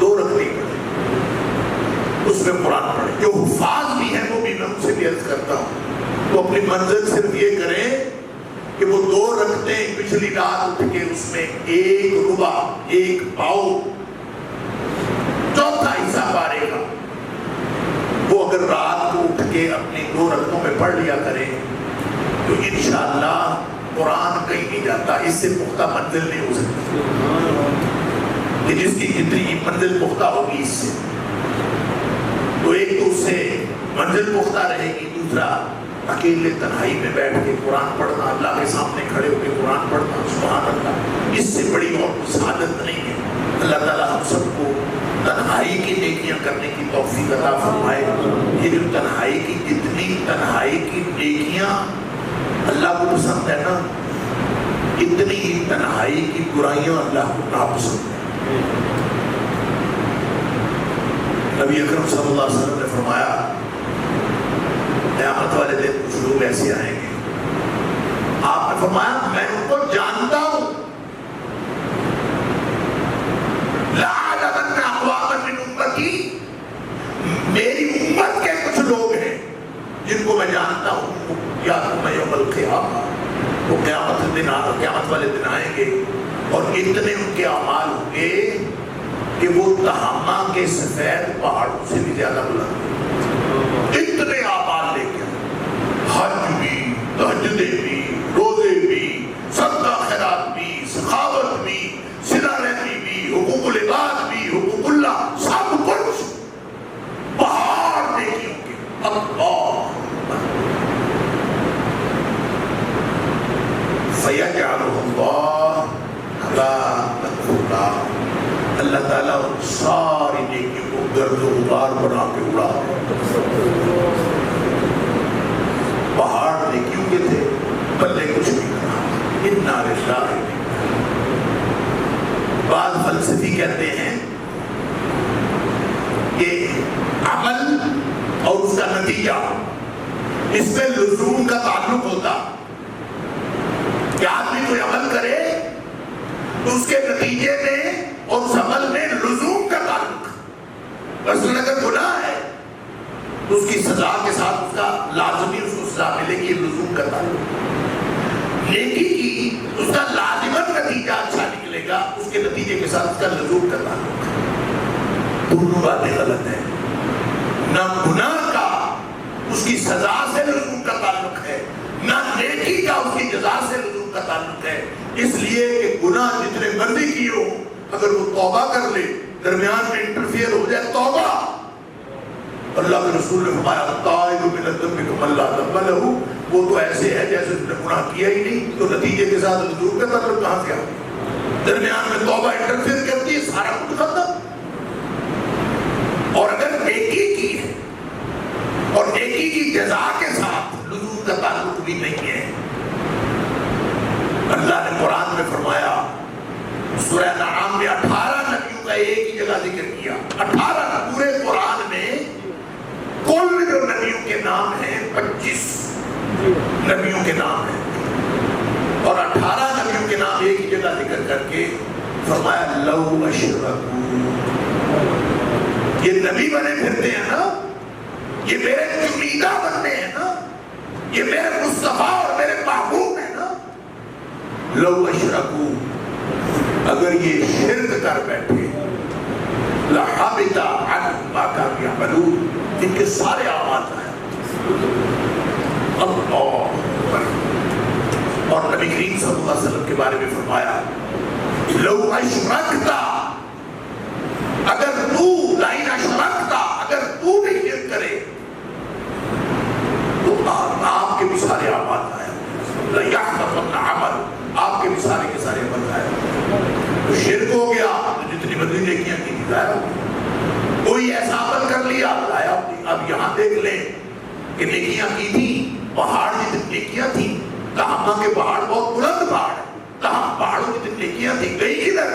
2 رکعتیں پڑھیں، اس میں قرآن پڑھیں۔ جو حفاظ بھی ہیں وہ بھی میں ان سے بھی عرض کرتا ہوں، وہ اپنی منزل صرف یہ کریں کہ وہ 2 رکعتیں پچھلی رات اٹھ کے اس میں 1 ربع 1 پاؤ چوتھا حصہ پارے گا، وہ اگر رات کو اٹھ کے اپنی 2 رکعتوں میں پڑھ لیا کریں تو انشاءاللہ قرآن کہیں نہیں جاتا، اس سے پختہ منزل نہیں ہو سکتی، کہ جس کی جتنی منزل پختہ ہوگی اس سے، تو ایک تو اس سے منزل پختہ رہے گی، دوسرا اکیلے تنہائی میں بیٹھ کے قرآن پڑھنا، اللہ کے سامنے کھڑے ہو کے قرآن پڑھنا، سبحان اللہ، اس سے بڑی اور کوئی سعادت نہیں ہے۔ اللہ تعالیٰ ہم سب کو تنہائی کی نیکیاں کرنے کی توفیق عطا فرمائے۔ یہ جو تنہائی کی جتنی تنہائی کی نیکیاں اللہ کو پسند ہے نا، اتنی ہی تنہائی کی برائیاں اللہ کو ناپسند ہے۔ نبی اکرم صلی اللہ علیہ وسلم نے فرمایا قیامت والے دن کچھ لوگ ایسے آئیں گے، آپ نے فرمایا میں ان کو جانتا ہوں، لَعَلَمَنَّ أَقْوَامًا مِّنْ أُمَّتِي، میری امت کے کچھ لوگ ہیں جن کو میں جانتا ہوں، یا تم یوم القیامہ، وہ قیامت والے دن آئیں گے، اور اتنے ان کے اعمال ہوں گے کہ وہ تہامہ کے سفید پہاڑوں سے بھی زیادہ بلند ہیں، اتنے اعمال لے کے، حج بھی، تہجدیں بھی، روزے بھی، صدقہ خیرات بھی، سخاوت بھی، صلہ رحمی بھی، حقوق العباد بھی، حقوق اللہ، سب کچھ پہاڑ نیکیوں کے۔ اللہ فَيَجْعَلُهُ اللَّهُ هَبَاءً مَنثُورًا، اللہ تعالیٰ ان ساری نیکیوں کو گرد و غبار بنا کے اڑا دے۔ پہاڑ نیکیوں کے تھے، پلے کچھ نہیں کرا، اِنَّا لِلَّهِ۔ بعض فلسفی کہتے ہیں کہ عمل اور اس کا نتیجہ، اس میں لزوم کا تعلق ہوتا، کہ آدمی کوئی عمل کرے تو اس کے نتیجے میں اور اس عمل میں لزوم کا تعلق، مثلا اگر گناہ ہے تو اس کی سزا کے ساتھ اس کا لازمی اس کو سزا ملے گی، یہ لزوم کا تعلق۔ نیکی کی اس کا لازمت نتیجہ اچھا نکلے گا، اس کے نتیجے کے ساتھ اس کا لزوم کا تعلق۔ دونوں باتیں غلط ہیں، نہ گناہ کا اس کی سزا سے لزوم کا تعلق ہے، نہ نیکی کا اس کی جزا سے لزوم کا تعلق ہے، اس لیے کہ گناہ جتنے مرضی کیے ہو، اگر وہ توبہ کر لے، درمیان میں انٹرفیئر ہو جائے توبہ، اللہ کے رسول نے فرمایا الطائب من الذنب کمن لا ذنب له، وہ تو ایسے ہے جیسے اس نے گناہ کیا ہی نہیں، تو نتیجے کے ساتھ نزول کا تعلق کہاں سے آ گیا؟ درمیان میں توبہ انٹرفیئر کرتی ہے، سارا کچھ ختم۔ اور اگر نیکی کی ہے اور نیکی کی جزا کے ساتھ نزول کا تعلق بھی نہیں ہے، اللہ نے قرآن میں فرمایا، سورہ انعام میں 18 نبیوں کا ایک ہی جگہ ذکر کیا، 18 پورے قرآن میں کل جو نبیوں کے نام ہیں 25 نبیوں کے نام ہیں، اور 18 نبیوں کے نام ایک ہی جگہ ذکر کر کے فرمایا لو اشرکوا، یہ نبی بنے پھرتے ہیں نا، یہ میرے چنیدہ بنتے ہیں نا، یہ میرے مصطفیٰ اور میرے محبوب ہیں نا، لو اشرکوا، اگر یہ شرک کر بیٹھے، لحبط عنہم ما كانوا يعملون، ان کے سارے اعمال ضائع۔ اللہ، اور نبی کریم صلی اللہ علیہ وسلم کے بارے میں فرمایا لو اشرکتا، اگر تو لئن اشرکتا، اگر تو بھی شرک کرے تو آپ کے بھی سارے اعمال ضائع، لیحبطن عمل، آپ کے بھی سارے کے سارے عمل ضائع۔ تو شرک ہو گیا تو جتنی بدلی نیکیاں کی تھی ضائع ہو گئی، کوئی ایسا عمل کر لیا ضائع ہو گئی۔ اب یہاں دیکھ لیں کہ نیکیاں کی تھی، پہاڑ جتنی نیکیاں تھیں، تہامہ کے پہاڑ بہت بلند پہاڑ ہے، تہاں پہاڑوں جتنی نیکیاں تھیں گئی کدھر؟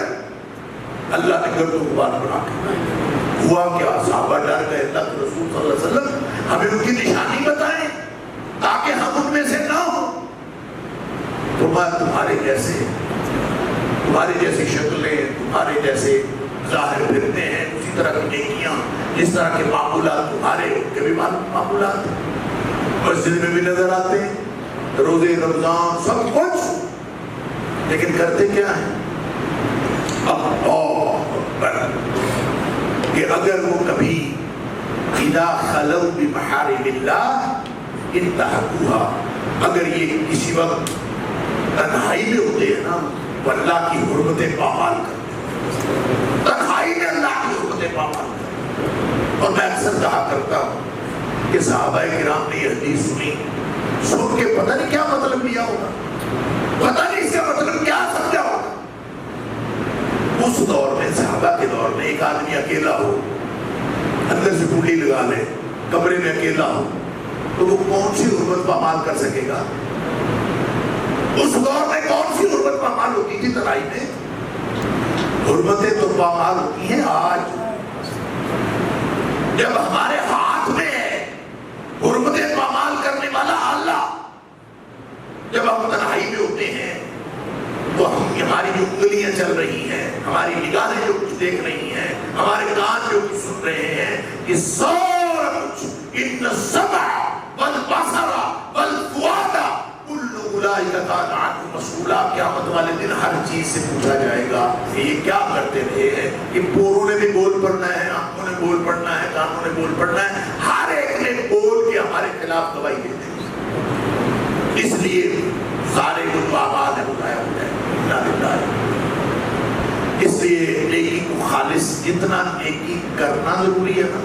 اللہ نے گرد و غبار بنا کے ہوا کیا؟ صحابہ ڈر گئے، اللہ کے رسول صلی اللہ علیہ وسلم ہمیں ان کی نشانی بتائیں تاکہ ہم ان میں سے نہ ہوں۔ تو میں تمہارے جیسی شکلیں، تمہارے جیسے ظاہر پھرتے ہیں، اسی طرح کی نیکیاں، جس طرح کے معمولات تمہارے، ان کے بھی معمولات مسجد میں بھی نظر آتے ہیں، روزے رمضان سب کچھ، لیکن کرتے کیا ہیں؟ اللہ اکبر، کہ اگر وہ کبھی اذا خلوا بمحارم اللہ انتہکوها، اگر یہ کسی وقت تنہائی میں ہوتے ہیں نا، وہ اللہ کی حرمتیں پامال کرتے ہیں، تنہائی میں اللہ کی حرمتیں پامال کرتے ہیں۔ اور میں اکثر کہا کرتا ہوں کہ صحابہ کرام نے یہ حدیث سن کے پتہ نہیں کیا مطلب لیا ہوگا، پتہ نہیں اس کا مطلب کیا سمجھا ہوگا۔ اس دور میں، صحابہ کے دور میں، ایک آدمی اکیلا ہو، اندر سے کنڈی لگا لے، کمرے میں اکیلا ہو، تو وہ کون سی حرمت پامال کر سکے گا؟ اس دور میں کون سی حرمت پامال ہوتی تھی تنہائی میں؟ حرمتیں تو پامال ہوتی ہیں آج، جب ہمارے ہاتھ میں ہے حرمتیں پامال کرنے والا اللہ۔ جب ہم تنہائی میں ہوتے ہیں تو ہماری جو انگلیاں چل رہی ہیں، ہماری نگاہیں جو کچھ دیکھ رہی ہیں، ہمارے کان جو کچھ سن رہے ہیں، یہ سارا کچھ ان السمع والبصر والفؤاد کل اولئک کان عنہ مسئولا، قیامت والے دن ہر چیز سے پوچھا جائے گا کہ یہ کیا کرتے رہے ہیں۔ یہ پوروں نے بھی بول پڑنا ہے، آنکھوں نے بول پڑنا ہے، کانوں نے بول پڑنا ہے، ہر ایک نے بول کے ہمارے خلاف گواہی دیتے ہیں۔ اس لیے سارے جو اعمال ہیں وہ ضائع ہو جائے، اس لیے نیکی کو خالص، جتنا نیکی کرنا ضروری ہے نا،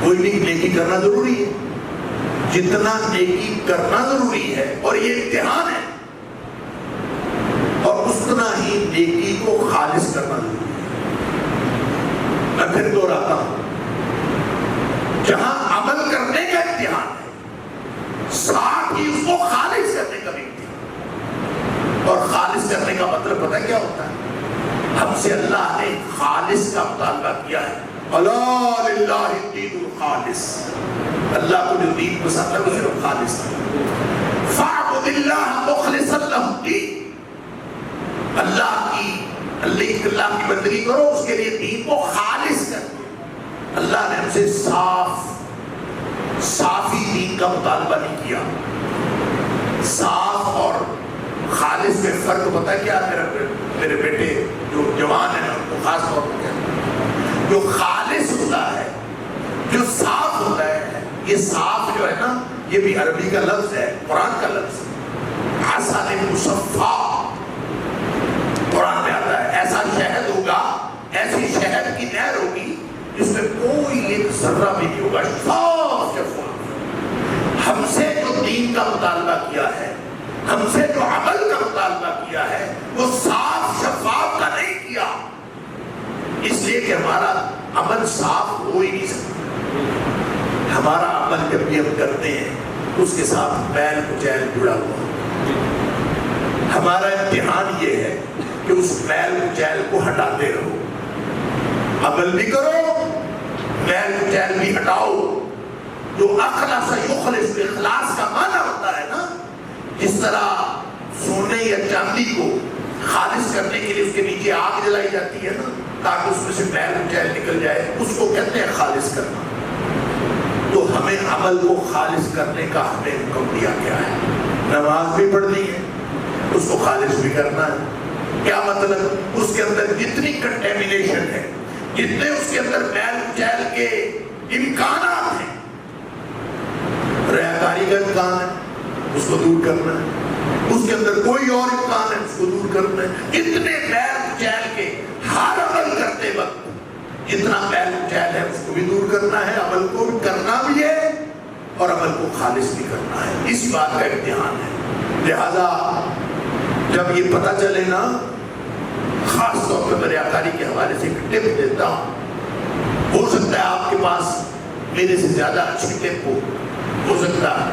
کوئی بھی نیکی کرنا ضروری ہے، جتنا نیکی کرنا ضروری ہے اور یہ امتحان ہے، اور اتنا ہی نیکی کو خالص کرنا ضروری ہے۔ میں پھر دوہراتا ہوں، جہاں عمل کرنے کا امتحان ہے، ساتھ ہی اس کو خالص کرنے کا بھی امتحان۔ اور خالص کرنے کا مطلب پتہ کیا ہوتا ہے؟ ہم سے اللہ نے خالص کا مطالبہ کیا ہے، الا للہ الدین الخالص، اللہ کو جو دین پسند ہے وہ صرف خالص ہے۔ فاعبد اللہ مخلصا لہ الدین، اللہ کی بندگی کرو، اس کے لیے دین کو خالص کر۔ اللہ نے ہم سے صافی دین کا مطالبہ نہیں کیا۔ صاف اور خالص میں فرق پتہ کیا؟ میرے بیٹے جو جوان ہیں ان کو خاص طور پر کیا، جو خالص ہوتا ہے، جو صاف ہوتا ہے، یہ صاف جو ہے نا، یہ بھی عربی کا لفظ ہے، قرآن کا لفظ ہے، عسل مصفا، قرآن میں آتا ہے۔ ایسا شہد ہوگا، ایسی شہد کی نہر ہوگی جس میں کوئی ایک ذرہ بھی نہیں ہوگا، صاف شفاف۔ ہم ہم سے جو عمل کا مطالبہ کیا ہے وہ صاف شفاف کا نہیں کیا، اس لیے کہ ہمارا عمل صاف ہو ہی نہیں سکتا۔ ہمارا عمل جب بھی ہم کرتے ہیں اس کے ساتھ میل کچیل جڑا ہوا، ہمارا امتحان یہ ہے کہ اس میل کچیل کو ہٹاتے رہو، عمل بھی کرو میل کچیل بھی ہٹاؤ۔ جو اخلاص یخلص، اخلاص کا معنی ہوتا ہے نا، جس طرح سونے یا چاندی کو خالص کرنے کے لیے اس کے نیچے آگ جلائی جاتی ہے نا تاکہ اس میں سے میل کچیل نکل جائے، اس کو کہتے ہیں خالص کرنا۔ تو ہمیں عمل کو خالص کرنے کا ہمیں حکم دیا گیا ہے۔ نماز بھی پڑھنی ہے، اس کو خالص بھی کرنا ہے۔ کیا مطلب؟ اس کے اندر جتنی کنٹیمینیشن ہے، جتنے اس کے اندر میل کچیل کے امکانات ہیں، ریاکاری کا امکان ہے اس کو دور کرنا ہے، اس کے اندر کوئی اور امکان ہے اس کو دور کرنا ہے۔ اتنے میل کچیل کے ہر عمل کرتے وقت جتنا میل کچیل ہے اس کو بھی دور کرنا ہے، عمل کو بھی کرنا بھی ہے اور عمل کو خالص بھی کرنا ہے۔ اس بات کا امتحان ہے۔ لہذا جب یہ پتہ چلے نا، خاص طور پہ میں ریاکاری کے حوالے سے ایک ٹپ دیتا ہوں، ہو سکتا ہے آپ کے پاس میرے سے زیادہ اچھی ٹپ ہو سکتا ہے،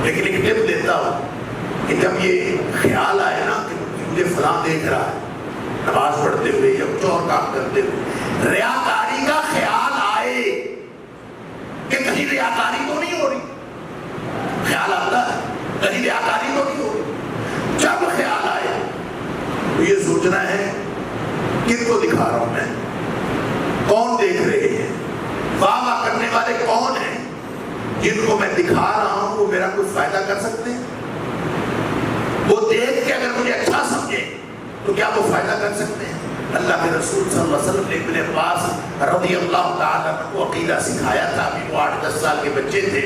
لیکن ایک ٹپ دیتا ہوں کہ جب یہ خیال آئے نا کہ مجھے فلاں دیکھ رہا ہے نماز پڑھتے ہوئے یا کچھ اور کام کرتے ہوئے، ریاکاری کا خیال آئے کہ کہیں ریاکاری تو نہیں ہو رہی، خیال آتا ہے کہیں ریاکاری تو نہیں ہو رہی، جب خیال آئے تو یہ سوچنا ہے کن کو دکھا رہا ہوں میں، کون دیکھ رہے ہیں، واہ واہ کرنے والے کون ہیں، جن کو میں دکھا رہا ہوں وہ میرا کوئی فائدہ کر سکتے ہیں؟ وہ دیکھ کے اگر مجھے اچھا سمجھے تو کیا وہ فائدہ کر سکتے ہیں؟ اللہ کے رسول صلی اللہ علیہ وسلم نے ابن عباس رضی اللہ تعالیٰ عنہ کو عقیدہ سکھایا تھا، ابھی وہ 8-10 سال کے بچے تھے،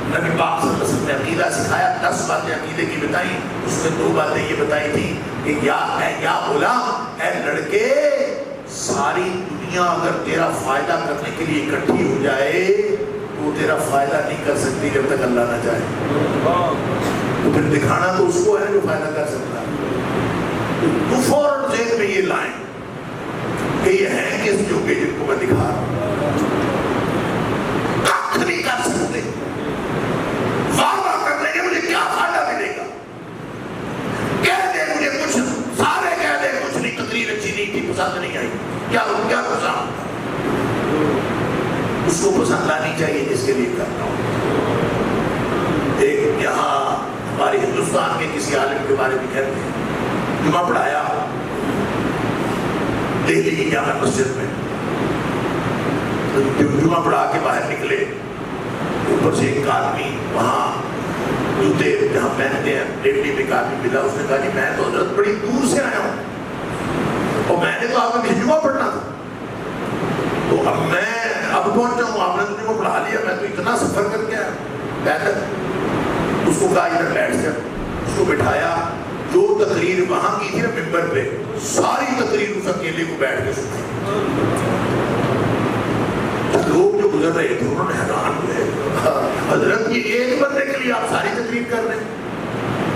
نبی پاک صلی اللہ علیہ وسلم نے عقیدہ سکھایا، 10 باتیں عقیدے کی بتائیں، اس میں 2 باتیں یہ بتائی تھی کہ یا غلام، اے لڑکے، ساری دنیا اگر تیرا فائدہ کرنے کے لیے اکٹھی ہو جائے وہ تیرا فائدہ نہیں کر سکتی جب تک اللہ نہ چاہے۔ تو پھر دکھانا تو اس کو ہے جو فائدہ کر سکتا ہے۔ تو فوراً ذہن میں یہ لائیں کہ یہ ہیں کس جو کہ جن کو میں دکھا رہا ہوں، کچھ نہیں کر سکتے، واہ کرنے کے مجھے کیا فائدہ ملے گا؟ کہہ دے مجھے کچھ، سارے کہہ دے کچھ نہیں، تقریر اچھی نہیں تھی، پسند نہیں آئی، کیا پسند؟ اس کو پسند آنی چاہیے جس کے لیے کرنا ہو۔ ایک یہاں ہمارے ہندوستان کے کسی عالم کے بارے میں کہتے ہیں، جمعہ پڑھایا دہلی کی جامع مسجد میں، جمعہ پڑھا کے باہر نکلے، اوپر سے ایک آدمی وہاں جوتے جہاں پہنتے ہیں ڈیلی میں ایک آدمی ملا، اس نے کہا جی میں تو حضرت بڑی دور سے آیا ہوں اور میں نے تو آپ کو جمعہ پڑھنا تھا، تو اب میں اب پہنچا ہوں، آپ نے تو جمعہ پڑھا لیا، میں تو اتنا سفر کر کے آیا پیدل۔ اس کو کہا ادھر بیٹھ جا، اس کو بٹھایا، جو تقریر وہاں کی تھی نا ممبر پہ، ساری تقریر اس اکیلے کو بیٹھ کے سنی۔ لوگ جو گزر رہے تھے انہوں نے حیران ہوئے، حضرت یہ ایک بندے کے لیے آپ ساری تقریر کر رہے ہیں؟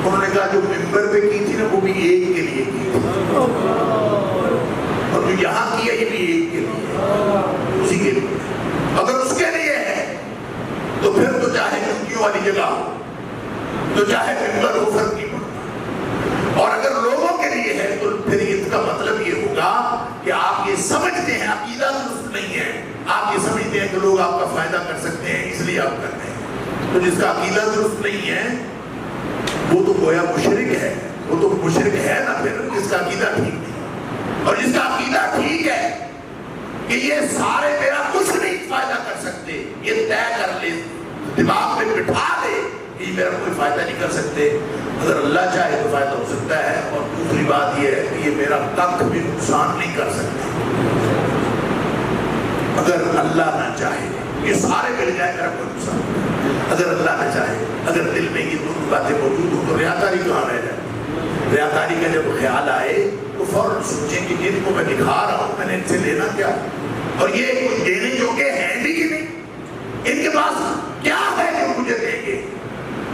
انہوں نے کہا جو ممبر پہ کی تھی نا وہ بھی ایک کے لیے کی تھی، اور جو یہاں کیا یہ بھی ایک کے لیے، اسی کے لیے۔ اگر اس کے لیے ہے تو پھر تو چاہے چنکیوں والی جگہ ہو، تو چاہے ممبر ہو، فرق نہیں پڑتا۔ اور اگر لوگوں کے لیے ہے تو پھر اس کا مطلب یہ ہوگا کہ آپ یہ سمجھتے ہیں عقیدہ درست نہیں ہے، آپ یہ سمجھتے ہیں کہ لوگ آپ کا فائدہ کر سکتے ہیں اس لیے آپ کرتے ہیں۔ تو جس کا عقیدہ درست نہیں ہے وہ تو گویا مشرک ہے، وہ تو مشرک ہے نا پھر، جس کا عقیدہ ٹھیک نہیں۔ اور جس کا عقیدہ ٹھیک ہے کہ یہ سارے میرا کچھ نہیں فائدہ کر سکتے، یہ طے کر لے، دماغ میں بٹھا لے کہ یہ میرا کوئی فائدہ نہیں کر سکتے، اگر اللہ چاہے تو فائدہ ہو سکتا ہے، اور دوسری بات یہ ہے کہ یہ میرا کخ بھی نقصان نہیں کر سکتے اگر اللہ نہ چاہے، یہ سارے مل جائے میرا کوئی نقصان، اگر اللہ نہ چاہے۔ اگر دل میں یہ دونوں باتیں موجود ہوں تو ریاکاری کہاں رہ جائے؟ ریاکاری کا جب خیال آئے تو فوراً سوچیں کہ جن کو میں دکھا رہا ہوں میں نے ان سے لینا کیا، اور یہ کچھ دینے جو کہ ہیں بھی کہ نہیں، ان کے پاس کیا ہے جو مجھے دیں گے؟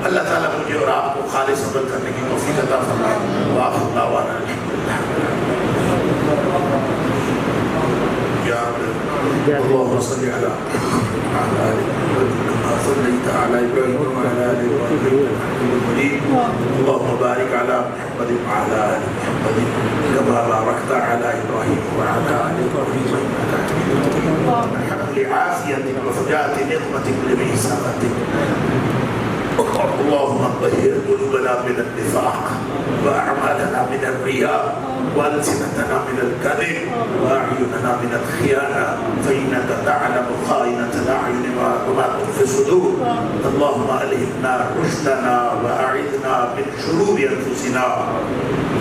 اللہ تعالیٰ مجھے اور آپ کو خالص عمل کرنے کی توفیق عطا فرمائے. وآخر دعوانا اللهم صل على آل محمد كما صليت على إبراهيم وعلى آل إبراهيم إنك حميد مجيد. اللهم بارك على محمد وعلى آل محمد كما باركت على إبراهيم وعلى آل إبراهيم إنك حميد مجيد. الحمد لعافيتك وفجاءة نعمتك لبئساتك. اللهم طهر قلوبنا من النفاق وأعمالنا من الرياء وألسنتنا من الكذب وأعيننا من الخيانة فإنك تعلم خائنة الأعين وما تخفي الصدور. اللهم ألهمنا رشدنا وأعذنا من شرور أنفسنا.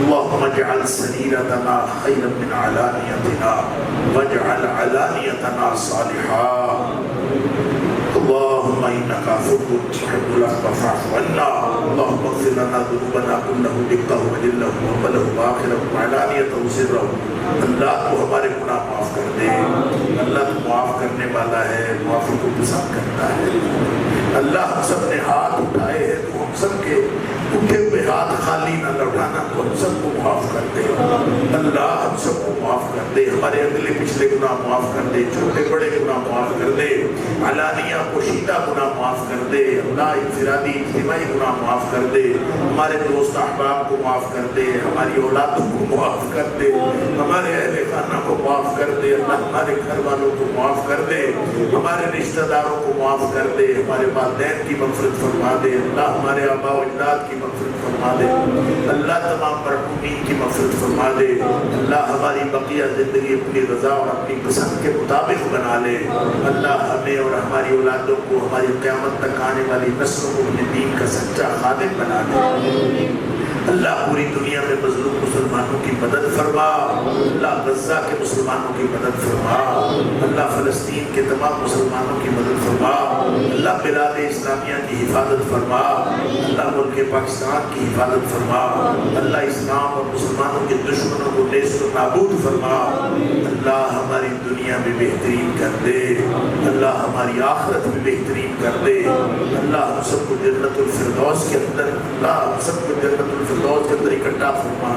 اللهم اجعل سريرتنا خيرا من علانيتنا واجعل علانيتنا صالحا. اللهم إنك عفو تحب العفو فاعف عنا. اللهم اغفر لنا ذنوبنا كله دقه وجله وأوله وآخره وعلانيته وسره. اللہ تو ہمارے گناہ معاف کر دے. اللہ تو معاف کرنے والا ہے, معافی کو پسند کرتا ہے. اللہ ہم سب نے ہاتھ اٹھائے ہیں تو ہم سب کے اٹھے ہوئے ہاتھ خالی نہ لوٹانا, تو ہم سب کو معاف کر دے. اللہ ہم سب کو معاف کر دے. ہمارے اگلے پچھلے گناہ معاف کر دے, چھوٹے بڑے گناہ معاف کر دے, علانیہ پوشیدہ گناہ معاف کر دے. اللہ انفرادی اجتماعی گناہ معاف کر دے. ہمارے دوست احباب کو معاف کر دے, ہماری اولادوں کو معاف کر دے, ہمارے اہل خانہ کو معاف کر دے. اللہ ہمارے گھر والوں کو معاف کر دے, ہمارے رشتہ داروں کو معاف کر دے, ہمارے والدین کی مغفرت فرما دے. اللہ ہمارے آباء و اجداد کی مغفرت فرما دے. اللہ تمام مرحومین کی مغفرت فرما دے. اللہ ہماری بقیہ زندگی اپنی رضا اور اپنی پسند کے مطابق بنا لے. اللہ ہمیں اور ہماری اولادوں کو, ہماری قیامت تک آنے والی نسلوں کو اپنے دین کا سچا خادم بنا دے. اللہ پوری دنیا میں مظلوم مسلمانوں کی مدد فرما. اللہ غزہ کے مسلمانوں کی مدد فرما. اللہ فلسطین کے تمام مسلمانوں کی مدد فرما. اللہ بلاد اسلامیہ کی حفاظت فرما. اللہ ملک پاکستان کی حفاظت فرما. اللہ اسلام اور مسلمانوں کے دشمنوں کو نیست و نابود فرما. اللہ ہماری دنیا میں بہترین کر دے. اللہ ہماری آخرت میں بہترین کر دے. اللہ ہم سب کو جنت الفردوس کے اندر, اللہ ہم سب کو جنت الفردوس کے اندر اکٹھا فرما.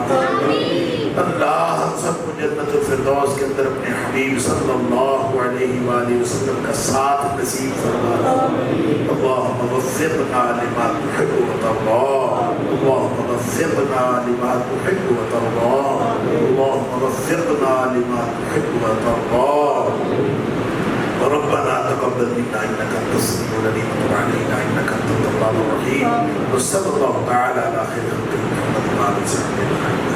اللہ ہم سب کو جنت الفردوس کے اندر اپنے حبیب صلی اللہ علیہ وآلہ وسلم کا ساتھ نصیب فرما. اللہم وفقنا لما تحب وترضى. اللہم وفقنا لما تحب وترضى. اللہم وفقنا لما تحب وترضى. ربنا تقبل منا انك انت السميع العليم وتب علينا انك انت التواب الرحيم. وصلى الله تعالى على خير خلقه محمد وعلى اله وصحبه.